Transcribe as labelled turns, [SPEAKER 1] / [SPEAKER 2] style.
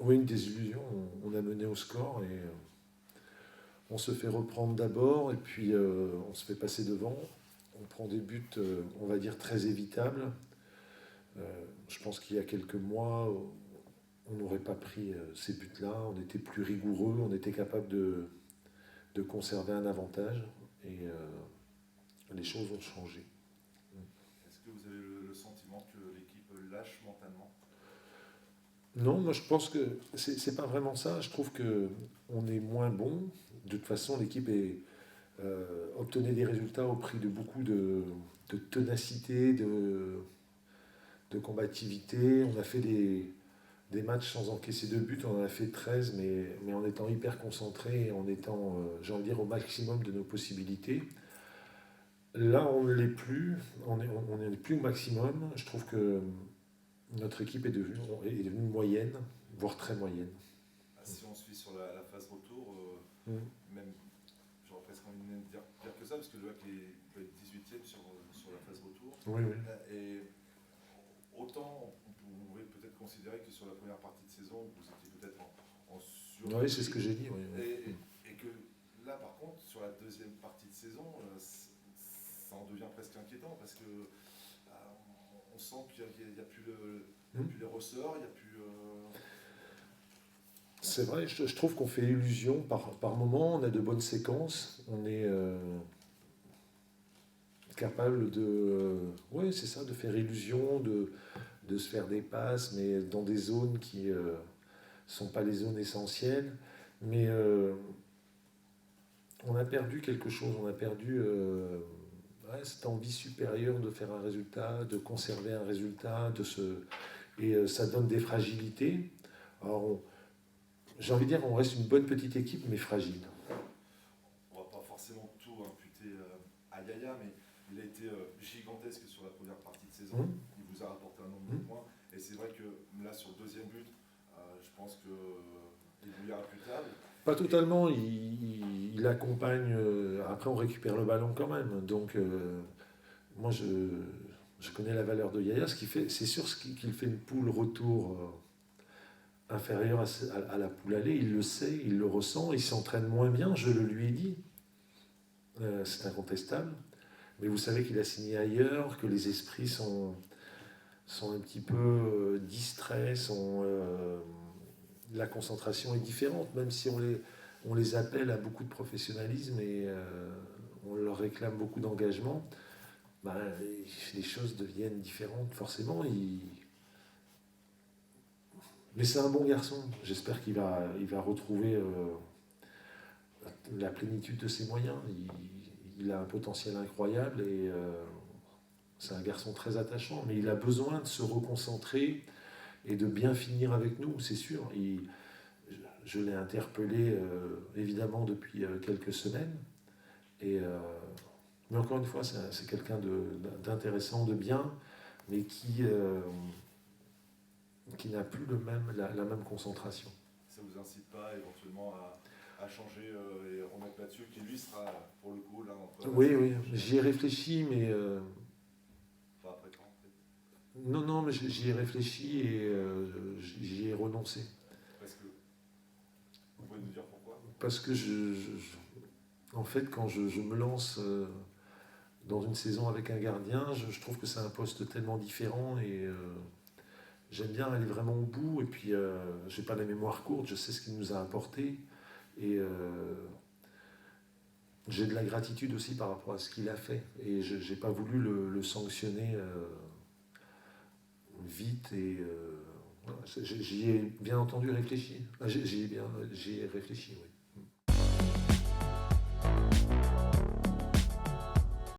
[SPEAKER 1] Oui, une désillusion. On a mené au score et on se fait reprendre d'abord et puis on se fait passer devant. On prend des buts, on va dire, très évitables. Je pense qu'il y a quelques mois, on n'aurait pas pris ces buts-là. On était plus rigoureux, on était capable de conserver un avantage et les choses ont changé.
[SPEAKER 2] Est-ce que vous avez le sentiment que l'équipe lâche mentalement?
[SPEAKER 1] Non, moi je pense que c'est pas vraiment ça. Je trouve que on est moins bon. De toute façon, l'équipe obtenait des résultats au prix de beaucoup de ténacité, de combativité. On a fait des matchs sans encaisser de but, on en a fait 13, mais en étant hyper concentré et en étant, j'ai envie de dire, au maximum de nos possibilités. Là, on ne l'est plus, on n'est plus au maximum. Je trouve que notre équipe est devenue moyenne, voire très moyenne.
[SPEAKER 2] Si on suit sur la phase retour,
[SPEAKER 1] Mm.
[SPEAKER 2] même j'aurais presque envie de dire pire que ça, parce que le HAC va être 18e sur la phase retour.
[SPEAKER 1] Oui, oui.
[SPEAKER 2] Et autant on pouvait peut-être considérer que sur la première partie de saison, vous étiez peut-être en
[SPEAKER 1] Oui, c'est ce
[SPEAKER 2] surrégime,
[SPEAKER 1] que j'ai dit. Oui, oui.
[SPEAKER 2] et que là, par contre, sur la deuxième partie de saison, ça en devient presque inquiétant, parce que on sent qu'il n'y a, plus plus les ressorts, il n'y a plus...
[SPEAKER 1] C'est vrai, je trouve qu'on fait illusion par moment, on a de bonnes séquences, on est capable ouais, c'est ça, de faire illusion, de se faire des passes, mais dans des zones qui sont pas les zones essentielles. Mais on a perdu quelque chose, on a perdu ouais, cette envie supérieure de faire un résultat, de conserver un résultat, et ça donne des fragilités. Alors, j'ai envie de dire, on reste une bonne petite équipe, mais fragile.
[SPEAKER 2] On va pas forcément tout imputer à Yaya, mais il a été gigantesque sur la première partie de saison.
[SPEAKER 1] Hum,
[SPEAKER 2] Il vous a rapporté un nombre de
[SPEAKER 1] hum.
[SPEAKER 2] points. Et c'est vrai que là, sur le deuxième but, je pense qu'il est irréfutable.
[SPEAKER 1] Pas totalement, il accompagne. Après, on récupère le ballon quand même. Donc, moi, je connais la valeur de Yaya. Ce qu'il fait, c'est sûr qu'il fait une poule retour inférieure à la poule aller. Il le sait, il le ressent. Il s'entraîne moins bien, je le lui ai dit. C'est incontestable. Mais vous savez qu'il a signé ailleurs, que les esprits sont un petit peu distraits, la concentration est différente, même si on les appelle à beaucoup de professionnalisme et on leur réclame beaucoup d'engagement, ben, les choses deviennent différentes forcément. Mais c'est un bon garçon, j'espère qu'il va retrouver la plénitude de ses moyens. Il a un potentiel incroyable et c'est un garçon très attachant, mais il a besoin de se reconcentrer et de bien finir avec nous, c'est sûr. Je l'ai interpellé évidemment depuis quelques semaines. Et, mais encore une fois, c'est quelqu'un d'intéressant, de bien, mais qui n'a plus la même concentration.
[SPEAKER 2] Ça ne vous incite pas éventuellement à changer et remettre là-dessus, qui lui sera pour le coup là entre la
[SPEAKER 1] Oui,
[SPEAKER 2] saison
[SPEAKER 1] oui,
[SPEAKER 2] prochaine?
[SPEAKER 1] j'y ai réfléchi, mais
[SPEAKER 2] Pas après quand en fait?
[SPEAKER 1] non, non, mais j'y ai réfléchi et j'y ai renoncé.
[SPEAKER 2] Parce que vous pouvez nous dire pourquoi?
[SPEAKER 1] Parce que en fait, quand je me lance dans une saison avec un gardien, je trouve que c'est un poste tellement différent et j'aime bien aller vraiment au bout. Et puis, j'ai pas la mémoire courte, je sais ce qu'il nous a apporté et j'ai de la gratitude aussi par rapport à ce qu'il a fait. Et je n'ai pas voulu le sanctionner vite et voilà. J'y ai bien entendu réfléchi. J'y ai réfléchi, oui.